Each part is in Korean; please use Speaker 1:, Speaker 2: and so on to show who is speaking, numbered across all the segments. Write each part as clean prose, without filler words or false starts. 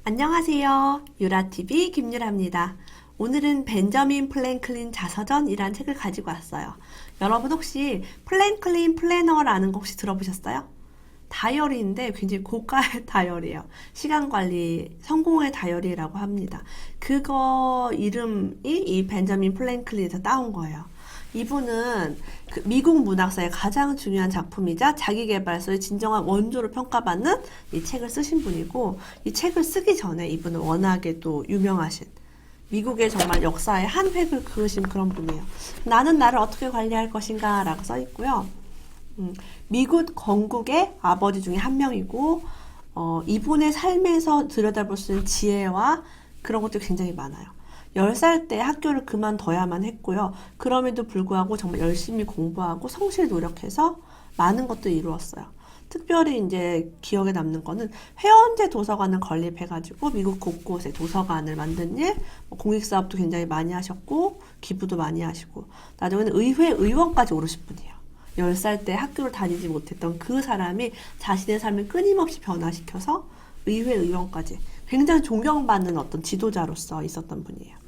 Speaker 1: 안녕하세요. 유라TV 김유라입니다. 오늘은 벤저민 플랭클린 자서전이란 책을 가지고 왔어요. 여러분 혹시 플랭클린 플래너라는 거 혹시 들어보셨어요? 다이어리인데 굉장히 고가의 다이어리예요. 시간관리, 성공의 다이어리라고 합니다. 그거 이름이 이 벤저민 플랭클린에서 따온 거예요. 이분은 그 미국 문학사의 가장 중요한 작품이자 자기계발서의 진정한 원조로 평가받는 이 책을 쓰신 분이고, 이 책을 쓰기 전에 이분은 워낙에 또 유명하신 미국의 정말 역사의 한 획을 그으신 그런 분이에요. 나는 나를 어떻게 관리할 것인가 라고 써 있고요. 미국 건국의 아버지 중에 한 명이고, 이분의 삶에서 들여다볼 수 있는 지혜와 그런 것들이 굉장히 많아요. 10살 때 학교를 그만둬야만 했고요. 그럼에도 불구하고 정말 열심히 공부하고 성실히 노력해서 많은 것들을 이루었어요. 특별히 이제 기억에 남는 거는 회원제 도서관을 건립해가지고 미국 곳곳에 도서관을 만든 일, 공익사업도 굉장히 많이 하셨고, 기부도 많이 하시고, 나중에는 의회 의원까지 오르신 분이에요. 10살 때 학교를 다니지 못했던 그 사람이 자신의 삶을 끊임없이 변화시켜서 의회 의원까지 굉장히 존경받는 어떤 지도자로서 있었던 분이에요.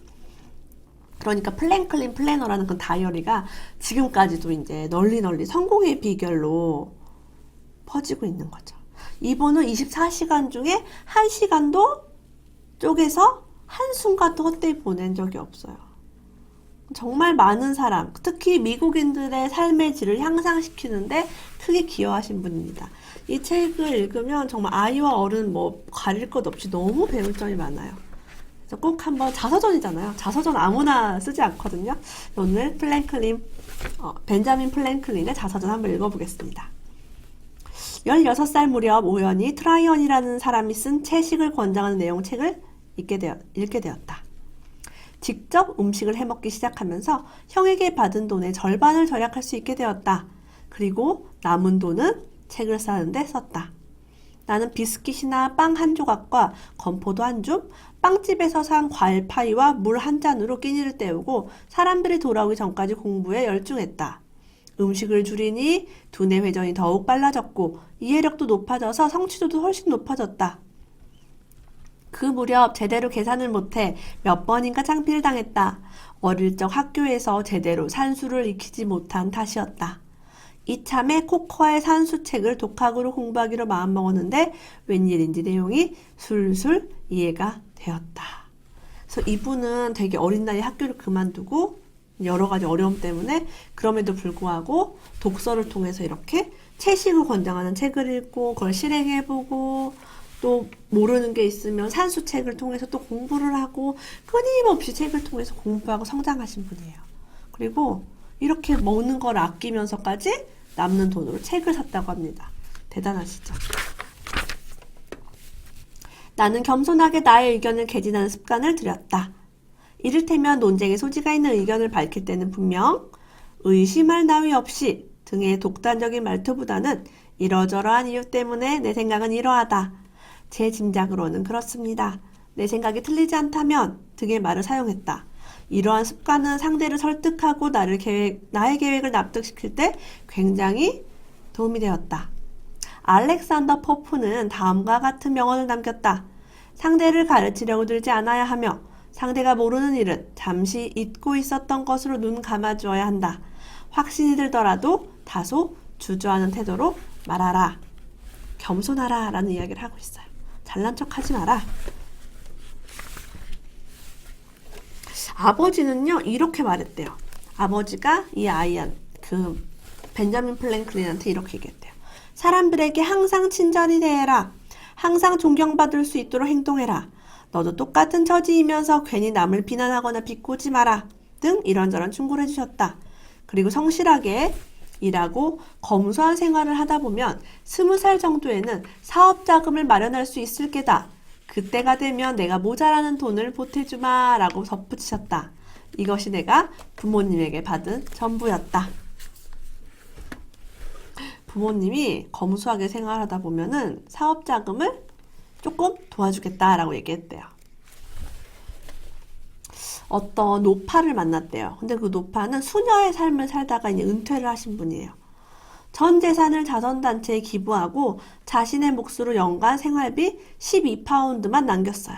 Speaker 1: 그러니까 플랭클린 플래너라는 그 다이어리가 지금까지도 이제 널리 성공의 비결로 퍼지고 있는 거죠. 이분은 24시간 중에 1시간도 쪼개서 한순간도 헛되이 보낸 적이 없어요. 정말 많은 사람, 특히 미국인들의 삶의 질을 향상시키는데 크게 기여하신 분입니다. 이 책을 읽으면 정말 아이와 어른 뭐 가릴 것 없이 너무 배울 점이 많아요. 그래서 꼭 한번, 자서전이잖아요. 자서전 아무나 쓰지 않거든요. 오늘 벤자민 플랭클린의 자서전 한번 읽어보겠습니다. 16살 무렵 우연히 트라이언이라는 사람이 쓴 채식을 권장하는 내용 책을 읽게 되었다. 직접 음식을 해먹기 시작하면서 형에게 받은 돈의 절반을 절약할 수 있게 되었다. 그리고 남은 돈은 책을 사는데 썼다. 나는 비스킷이나 빵 한 조각과 건포도 한 줌, 빵집에서 산 과일 파이와 물 한 잔으로 끼니를 때우고 사람들이 돌아오기 전까지 공부에 열중했다. 음식을 줄이니 두뇌 회전이 더욱 빨라졌고 이해력도 높아져서 성취도도 훨씬 높아졌다. 그 무렵 제대로 계산을 못해 몇 번인가 창피를 당했다. 어릴 적 학교에서 제대로 산수를 익히지 못한 탓이었다. 이참에 코커의 산수책을 독학으로 공부하기로 마음먹었는데 웬일인지 내용이 술술 이해가 되었다. 그래서 이분은 되게 어린 나이에 학교를 그만두고 여러 가지 어려움 때문에 그럼에도 불구하고 독서를 통해서 이렇게 채식을 권장하는 책을 읽고 그걸 실행해보고 또 모르는 게 있으면 산수책을 통해서 또 공부를 하고 끊임없이 책을 통해서 공부하고 성장하신 분이에요. 그리고 이렇게 먹는 걸 아끼면서까지 남는 돈으로 책을 샀다고 합니다. 대단하시죠? 나는 겸손하게 나의 의견을 개진하는 습관을 들였다. 이를테면 논쟁의 소지가 있는 의견을 밝힐 때는 분명 의심할 나위 없이 등의 독단적인 말투보다는 이러저러한 이유 때문에 내 생각은 이러하다. 제 짐작으로는 그렇습니다. 내 생각이 틀리지 않다면 등의 말을 사용했다. 이러한 습관은 상대를 설득하고 나의 계획을 납득시킬 때 굉장히 도움이 되었다. 알렉산더 포프는 다음과 같은 명언을 남겼다. 상대를 가르치려고 들지 않아야 하며 상대가 모르는 일은 잠시 잊고 있었던 것으로 눈 감아주어야 한다. 확신이 들더라도 다소 주저하는 태도로 말하라. 겸손하라 라는 이야기를 하고 있어요. 잘난 척하지 마라. 아버지는요 이렇게 말했대요. 아버지가 이 벤자민 플랭클린한테 이렇게 얘기했대요. 사람들에게 항상 친절히 대해라. 항상 존경받을 수 있도록 행동해라. 너도 똑같은 처지이면서 괜히 남을 비난하거나 비꼬지 마라. 등 이런저런 충고를 해주셨다. 그리고 성실하게 일하고 검소한 생활을 하다 보면 20살 정도에는 사업 자금을 마련할 수 있을 게다. 그때가 되면 내가 모자라는 돈을 보태주마 라고 덧붙이셨다. 이것이 내가 부모님에게 받은 전부였다. 부모님이 검소하게 생활하다 보면은 사업 자금을 조금 도와주겠다라고 얘기했대요. 어떤 노파를 만났대요. 근데 그 노파는 수녀의 삶을 살다가 이제 은퇴를 하신 분이에요. 전 재산을 자선단체에 기부하고 자신의 몫으로 연간 생활비 12파운드만 남겼어요.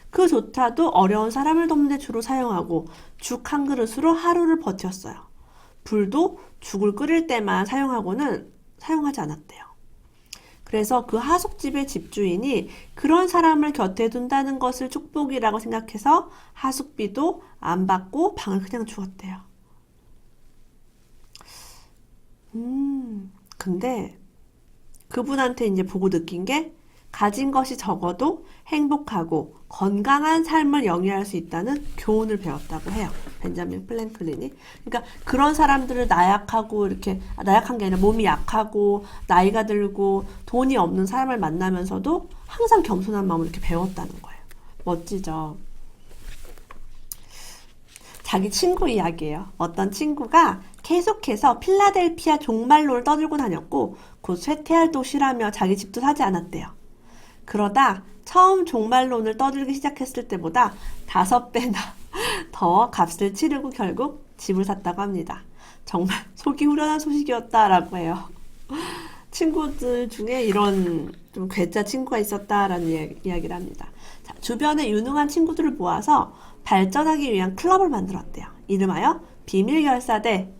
Speaker 1: 그조차도 어려운 사람을 돕는 데 주로 사용하고 죽 한 그릇으로 하루를 버텼어요. 불도 죽을 끓일 때만 사용하지 않았대요. 그래서 그 하숙집의 집주인이 그런 사람을 곁에 둔다는 것을 축복이라고 생각해서 하숙비도 안 받고 방을 그냥 주었대요. 근데 그분한테 이제 보고 느낀 게 가진 것이 적어도 행복하고 건강한 삶을 영위할 수 있다는 교훈을 배웠다고 해요. 벤자민 플랭클린이. 그러니까 그런 사람들을 나약하고 이렇게 나약한 게 아니라 몸이 약하고 나이가 들고 돈이 없는 사람을 만나면서도 항상 겸손한 마음을 이렇게 배웠다는 거예요. 멋지죠? 자기 친구 이야기예요. 어떤 친구가 계속해서 필라델피아 종말론을 떠들고 다녔고 곧 쇠퇴할 도시라며 자기 집도 사지 않았대요. 그러다 처음 종말론을 떠들기 시작했을 때보다 5배나 더 값을 치르고 결국 집을 샀다고 합니다. 정말 속이 후련한 소식이었다라고 해요. 친구들 중에 이런 좀 괴짜 친구가 있었다라는 이야기를 합니다. 자, 주변에 유능한 친구들을 모아서 발전하기 위한 클럽을 만들었대요. 이름하여 비밀결사대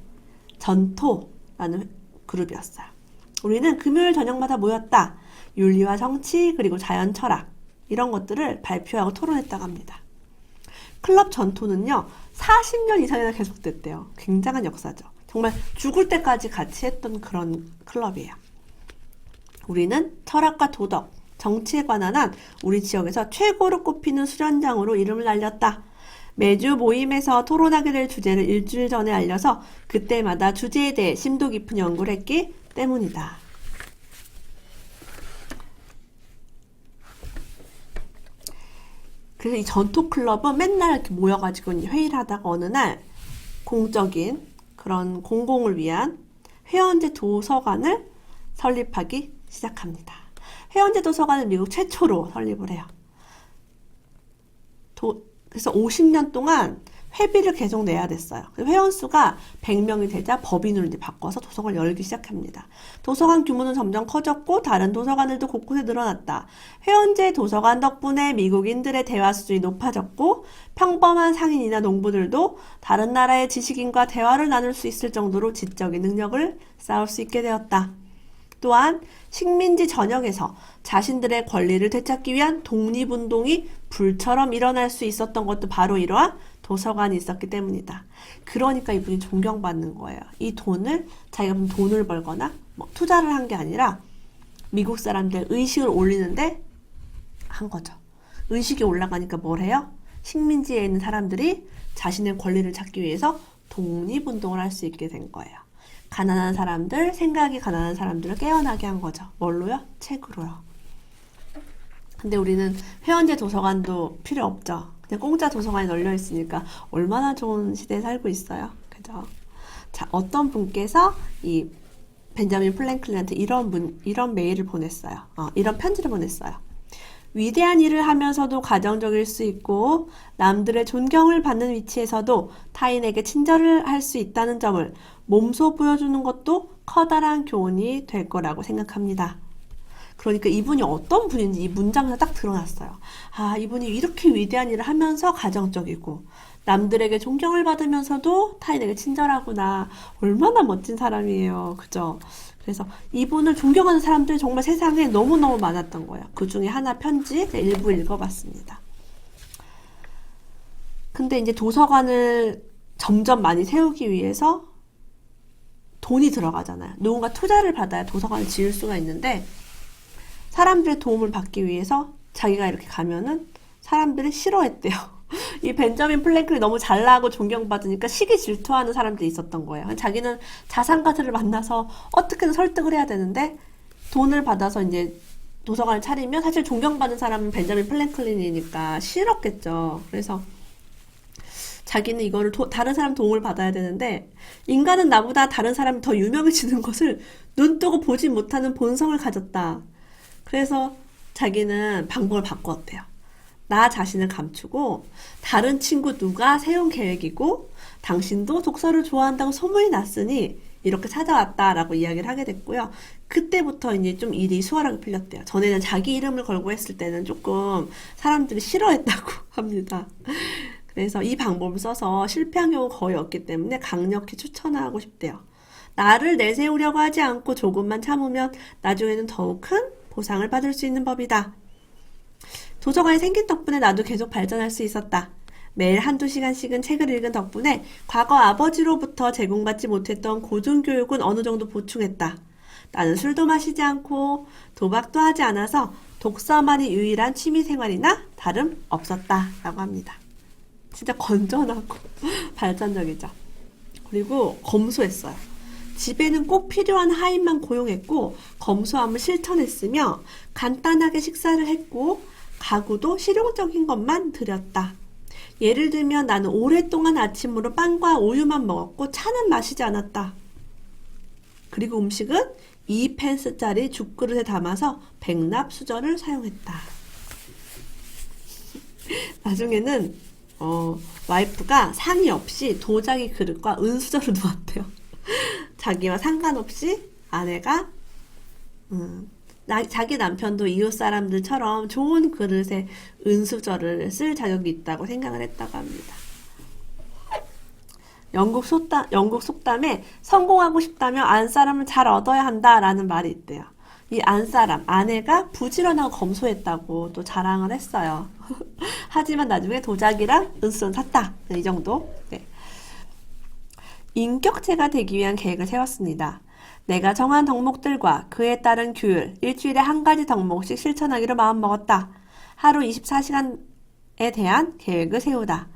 Speaker 1: 전토라는 그룹이었어요. 우리는 금요일 저녁마다 모였다. 윤리와 정치 그리고 자연 철학 이런 것들을 발표하고 토론했다고 합니다. 클럽 전토는요 40년 이상이나 계속됐대요. 굉장한 역사죠. 정말 죽을 때까지 같이 했던 그런 클럽이에요. 우리는 철학과 도덕, 정치에 관한 한 우리 지역에서 최고로 꼽히는 수련장으로 이름을 날렸다. 매주 모임에서 토론하게 될 주제를 일주일 전에 알려서 그때마다 주제에 대해 심도 깊은 연구를 했기 때문이다. 그래서 이 전토클럽은 맨날 이렇게 모여가지고 회의를 하다가 어느 날 공적인 그런 공공을 위한 회원제 도서관을 설립하기 시작합니다. 회원제 도서관은 미국 최초로 설립을 해요. 그래서 50년 동안 회비를 계속 내야 됐어요. 회원수가 100명이 되자 법인으로 이제 바꿔서 도서관을 열기 시작합니다. 도서관 규모는 점점 커졌고 다른 도서관들도 곳곳에 늘어났다. 회원제 도서관 덕분에 미국인들의 대화 수준이 높아졌고 평범한 상인이나 농부들도 다른 나라의 지식인과 대화를 나눌 수 있을 정도로 지적인 능력을 쌓을 수 있게 되었다. 또한 식민지 전역에서 자신들의 권리를 되찾기 위한 독립운동이 불처럼 일어날 수 있었던 것도 바로 이러한 도서관이 있었기 때문이다. 그러니까 이분이 존경받는 거예요. 이 돈을 자기가 돈을 벌거나 뭐 투자를 한 게 아니라 미국 사람들 의식을 올리는데 한 거죠. 의식이 올라가니까 뭘 해요? 식민지에 있는 사람들이 자신의 권리를 찾기 위해서 독립운동을 할 수 있게 된 거예요. 가난한 사람들, 생각이 가난한 사람들을 깨어나게 한 거죠. 뭘로요? 책으로요. 근데 우리는 회원제 도서관도 필요 없죠. 그냥 공짜 도서관이 널려 있으니까 얼마나 좋은 시대에 살고 있어요. 그죠? 자, 어떤 분께서 이 벤자민 플랭클린한테 이런 메일을 보냈어요. 이런 편지를 보냈어요. 위대한 일을 하면서도 가정적일 수 있고 남들의 존경을 받는 위치에서도 타인에게 친절을 할 수 있다는 점을 몸소 보여주는 것도 커다란 교훈이 될 거라고 생각합니다. 그러니까 이분이 어떤 분인지 이 문장에서 딱 드러났어요. 아, 이분이 이렇게 위대한 일을 하면서 가정적이고 남들에게 존경을 받으면서도 타인에게 친절하구나. 얼마나 멋진 사람이에요. 그죠? 그래서 이분을 존경하는 사람들이 정말 세상에 너무너무 많았던 거예요. 그 중에 하나 편지 일부 읽어봤습니다. 근데 이제 도서관을 점점 많이 세우기 위해서 돈이 들어가잖아요. 누군가 투자를 받아야 도서관을 지을 수가 있는데 사람들의 도움을 받기 위해서 자기가 이렇게 가면은 사람들이 싫어했대요. 이 벤자민 플랭클이 너무 잘나고 존경받으니까 시기 질투하는 사람들이 있었던 거예요. 자기는 자산가들을 만나서 어떻게든 설득을 해야 되는데 돈을 받아서 이제 도서관을 차리면 사실 존경받는 사람은 벤자민 플랭클린이니까 싫었겠죠. 그래서 자기는 이거를 다른 사람 도움을 받아야 되는데 인간은 나보다 다른 사람이 더 유명해지는 것을 눈뜨고 보지 못하는 본성을 가졌다. 그래서 자기는 방법을 바꾸었대요. 나 자신을 감추고 다른 친구 누가 세운 계획이고 당신도 독서를 좋아한다고 소문이 났으니 이렇게 찾아왔다라고 이야기를 하게 됐고요. 그때부터 이제 좀 일이 수월하게 풀렸대요. 전에는 자기 이름을 걸고 했을 때는 조금 사람들이 싫어했다고 합니다. 그래서 이 방법을 써서 실패한 경우가 거의 없기 때문에 강력히 추천하고 싶대요. 나를 내세우려고 하지 않고 조금만 참으면 나중에는 더욱 큰 보상을 받을 수 있는 법이다. 도서관이 생긴 덕분에 나도 계속 발전할 수 있었다. 매일 한두 시간씩은 책을 읽은 덕분에 과거 아버지로부터 제공받지 못했던 고등교육은 어느 정도 보충했다. 나는 술도 마시지 않고 도박도 하지 않아서 독서만이 유일한 취미생활이나 다름 없었다. 라고 합니다. 진짜 건전하고 발전적이죠. 그리고 검소했어요. 집에는 꼭 필요한 하인만 고용했고 검소함을 실천했으며 간단하게 식사를 했고 가구도 실용적인 것만 들였다. 예를 들면 나는 오랫동안 아침으로 빵과 우유만 먹었고 차는 마시지 않았다. 그리고 음식은 2펜스짜리 죽그릇에 담아서 백납 수저를 사용했다. 나중에는 와이프가 상의 없이 도자기 그릇과 은수저를 놓았대요. 자기와 상관없이 아내가 자기 남편도 이웃 사람들처럼 좋은 그릇에 은수저를 쓸 자격이 있다고 생각을 했다고 합니다. 영국 속담에 성공하고 싶다면 안사람을 잘 얻어야 한다라는 말이 있대요. 이 안사람, 아내가 부지런하고 검소했다고 또 자랑을 했어요. 하지만 나중에 도자기랑 은수저는 샀다. 이 정도. 네. 인격체가 되기 위한 계획을 세웠습니다. 내가 정한 덕목들과 그에 따른 규율, 일주일에 한 가지 덕목씩 실천하기로 마음먹었다. 하루 24시간에 대한 계획을 세우다.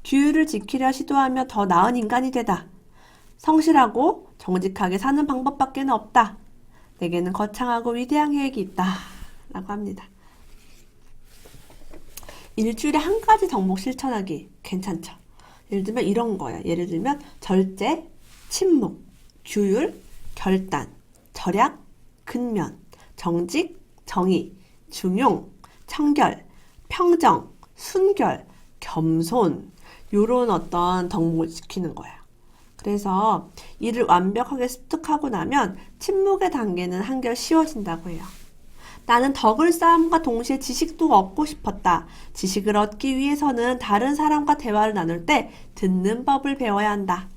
Speaker 1: 규율을 지키려 시도하며 더 나은 인간이 되다. 성실하고 정직하게 사는 방법밖에는 없다. 내게는 거창하고 위대한 계획이 있다. 라고 합니다. 일주일에 한 가지 덕목 실천하기 괜찮죠? 예를 들면 이런 거예요. 예를 들면 절제, 침묵, 규율, 결단, 절약, 근면, 정직, 정의, 중용, 청결, 평정, 순결, 겸손 요런 어떤 덕목을 지키는 거예요. 그래서 이를 완벽하게 습득하고 나면 침묵의 단계는 한결 쉬워진다고 해요. 나는 덕을 쌓음과 동시에 지식도 얻고 싶었다. 지식을 얻기 위해서는 다른 사람과 대화를 나눌 때 듣는 법을 배워야 한다.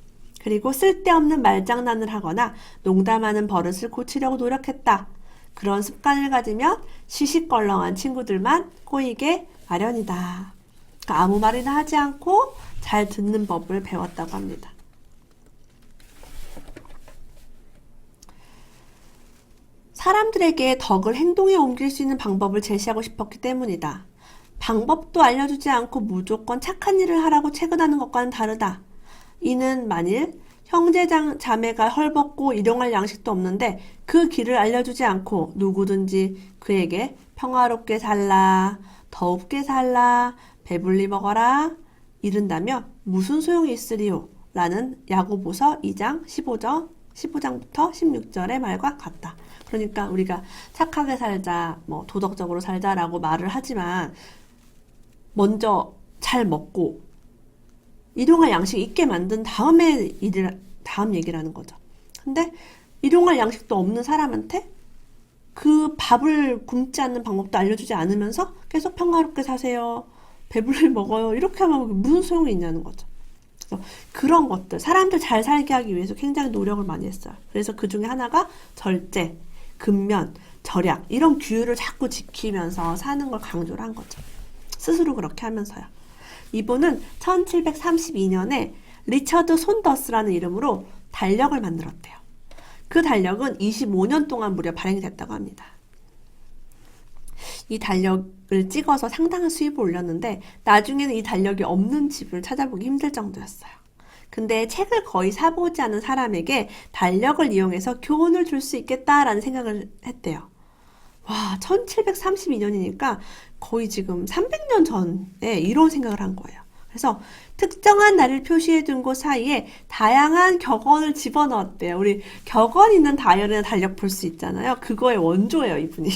Speaker 1: 그리고 쓸데없는 말장난을 하거나 농담하는 버릇을 고치려고 노력했다. 그런 습관을 가지면 시시껄렁한 친구들만 꼬이게 마련이다. 그러니까 아무 말이나 하지 않고 잘 듣는 법을 배웠다고 합니다. 사람들에게 덕을 행동에 옮길 수 있는 방법을 제시하고 싶었기 때문이다. 방법도 알려주지 않고 무조건 착한 일을 하라고 체근하는 것과는 다르다. 이는 만일 형제 자매가 헐벗고 일용할 양식도 없는데 그 길을 알려주지 않고 누구든지 그에게 평화롭게 살라, 더웁게 살라, 배불리 먹어라 이른다면 무슨 소용이 있으리요? 라는 야고보서 2장 15장부터 16절의 말과 같다. 그러니까 우리가 착하게 살자, 도덕적으로 살자라고 말을 하지만 먼저 잘 먹고 일용할 양식 있게 만든 다음 얘기를 하는 거죠. 근데 일용할 양식도 없는 사람한테 그 밥을 굶지 않는 방법도 알려주지 않으면서 계속 평화롭게 사세요. 배불리 먹어요. 이렇게 하면 무슨 소용이 있냐는 거죠. 그래서 그런 것들, 사람들 잘 살게 하기 위해서 굉장히 노력을 많이 했어요. 그래서 그 중에 하나가 절제, 근면, 절약 이런 규율을 자꾸 지키면서 사는 걸 강조를 한 거죠. 스스로 그렇게 하면서요. 이분은 1732년에 리처드 손더스라는 이름으로 달력을 만들었대요. 그 달력은 25년 동안 무려 발행이 됐다고 합니다. 이 달력을 찍어서 상당한 수입을 올렸는데 나중에는 이 달력이 없는 집을 찾아보기 힘들 정도였어요. 근데 책을 거의 사보지 않은 사람에게 달력을 이용해서 교훈을 줄 수 있겠다라는 생각을 했대요. 와, 1732년이니까 거의 지금 300년 전에 이런 생각을 한 거예요. 그래서 특정한 날을 표시해 둔 곳 사이에 다양한 격언을 집어넣었대요. 우리 격언 있는 다이어리나 달력 볼 수 있잖아요. 그거의 원조예요, 이분이.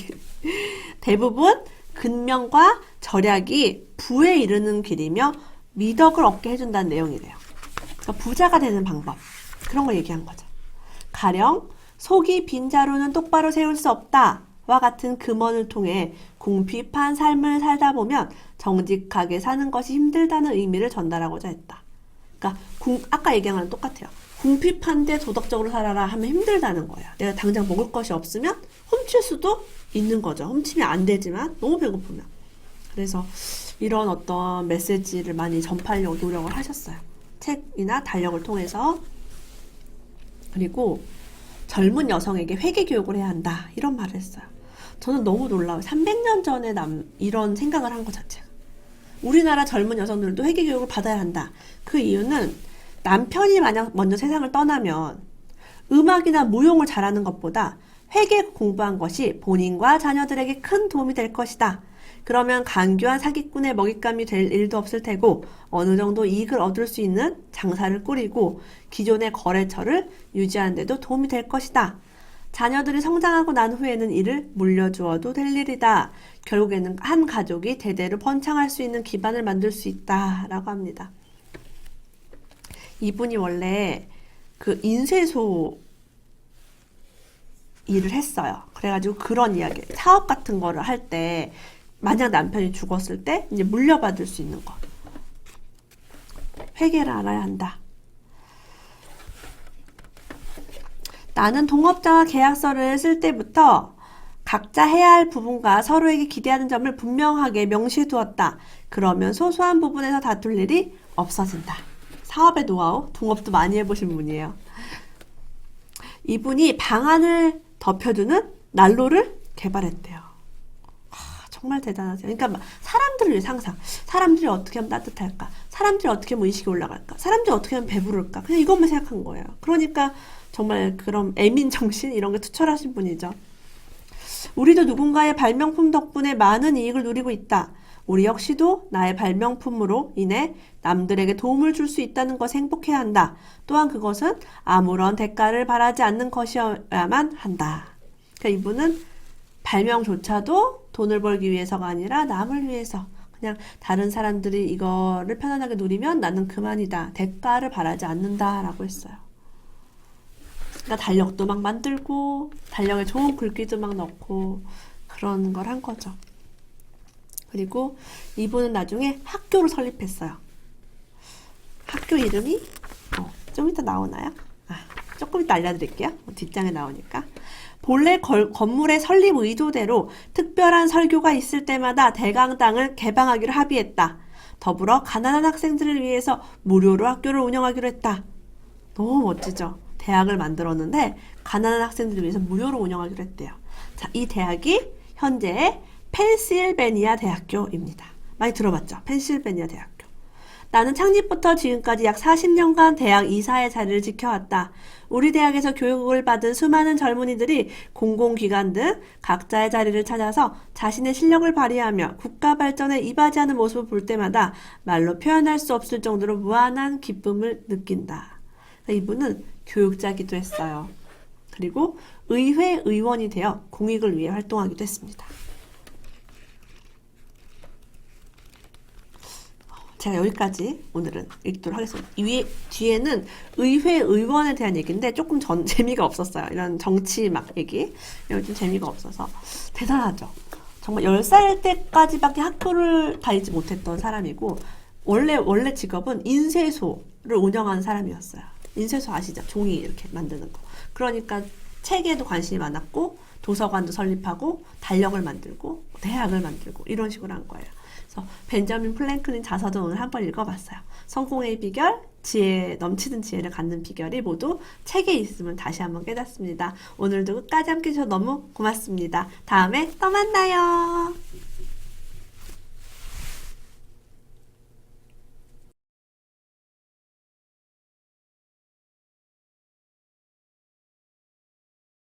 Speaker 1: 대부분 근면과 절약이 부에 이르는 길이며 미덕을 얻게 해준다는 내용이래요. 그러니까 부자가 되는 방법, 그런 걸 얘기한 거죠. 가령 속이 빈 자루는 똑바로 세울 수 없다 와 같은 금언을 통해 궁핍한 삶을 살다 보면 정직하게 사는 것이 힘들다는 의미를 전달하고자 했다. 그러니까 아까 얘기한 거랑 똑같아요. 궁핍한데 도덕적으로 살아라 하면 힘들다는 거야. 내가 당장 먹을 것이 없으면 훔칠 수도 있는 거죠. 훔치면 안 되지만 너무 배고프면. 그래서 이런 어떤 메시지를 많이 전파하려고 노력을 하셨어요. 책이나 달력을 통해서. 그리고 젊은 여성에게 회계 교육을 해야 한다. 이런 말을 했어요. 저는 너무 놀라워요. 300년 전에 이런 생각을 한 것 자체가. 우리나라 젊은 여성들도 회계 교육을 받아야 한다. 그 이유는 남편이 만약 먼저 세상을 떠나면 음악이나 무용을 잘하는 것보다 회계 공부한 것이 본인과 자녀들에게 큰 도움이 될 것이다. 그러면 간교한 사기꾼의 먹잇감이 될 일도 없을 테고 어느 정도 이익을 얻을 수 있는 장사를 꾸리고 기존의 거래처를 유지하는 데도 도움이 될 것이다. 자녀들이 성장하고 난 후에는 이를 물려주어도 될 일이다. 결국에는 한 가족이 대대로 번창할 수 있는 기반을 만들 수 있다라고 합니다. 이분이 원래 그 인쇄소 일을 했어요. 그래가지고 그런 이야기, 사업 같은 거를 할 때 만약 남편이 죽었을 때 이제 물려받을 수 있는 거. 회계를 알아야 한다. 나는 동업자와 계약서를 쓸 때부터 각자 해야 할 부분과 서로에게 기대하는 점을 분명하게 명시해 두었다. 그러면 소소한 부분에서 다툴 일이 없어진다. 사업의 노하우, 동업도 많이 해보신 분이에요. 이분이 방안을 덮여주는 난로를 개발했대요. 정말 대단하세요. 그러니까 사람들을 위해 상상. 사람들이 어떻게 하면 따뜻할까? 사람들이 어떻게 하면 의식이 올라갈까? 사람들이 어떻게 하면 배부를까? 그냥 이것만 생각한 거예요. 그러니까 정말 그런 애민정신 이런 게 투철하신 분이죠. 우리도 누군가의 발명품 덕분에 많은 이익을 누리고 있다. 우리 역시도 나의 발명품으로 인해 남들에게 도움을 줄 수 있다는 것에 행복해야 한다. 또한 그것은 아무런 대가를 바라지 않는 것이어야만 한다. 그러니까 이분은 발명조차도 돈을 벌기 위해서가 아니라 남을 위해서 그냥 다른 사람들이 이거를 편안하게 누리면 나는 그만이다. 대가를 바라지 않는다라고 했어요. 그러니까 달력도 막 만들고 달력에 좋은 글귀도 막 넣고 그런 걸 한 거죠. 그리고 이분은 나중에 학교를 설립했어요. 학교 이름이 좀 이따 나오나요? 조금 이따 알려드릴게요. 뒷장에 나오니까. 본래 건물의 설립 의도대로 특별한 설교가 있을 때마다 대강당을 개방하기로 합의했다. 더불어 가난한 학생들을 위해서 무료로 학교를 운영하기로 했다. 너무 멋지죠? 대학을 만들었는데 가난한 학생들을 위해서 무료로 운영하기로 했대요. 자, 이 대학이 현재의 펜실베니아 대학교입니다. 많이 들어봤죠? 펜실베니아 대학교. 나는 창립부터 지금까지 약 40년간 대학 이사의 자리를 지켜왔다. 우리 대학에서 교육을 받은 수많은 젊은이들이 공공기관 등 각자의 자리를 찾아서 자신의 실력을 발휘하며 국가 발전에 이바지하는 모습을 볼 때마다 말로 표현할 수 없을 정도로 무한한 기쁨을 느낀다. 이분은 교육자이기도 했어요. 그리고 의회 의원이 되어 공익을 위해 활동하기도 했습니다. 제가 여기까지 오늘은 읽도록 하겠습니다. 뒤에는 의회 의원에 대한 얘기인데 조금 재미가 없었어요. 이런 정치 막 얘기. 이런 좀 재미가 없어서. 대단하죠. 정말 10살 때까지밖에 학교를 다니지 못했던 사람이고 원래 직업은 인쇄소를 운영하는 사람이었어요. 인쇄소 아시죠? 종이 이렇게 만드는 거. 그러니까 책에도 관심이 많았고 도서관도 설립하고 달력을 만들고 대학을 만들고 이런 식으로 한 거예요. 그래서 벤저민 플랭클린 자서전 오늘 한번 읽어봤어요. 성공의 비결, 넘치는 지혜를 갖는 비결이 모두 책에 있음을 다시 한번 깨닫습니다. 오늘도 끝까지 함께 해주셔서 너무 고맙습니다. 다음에 또 만나요.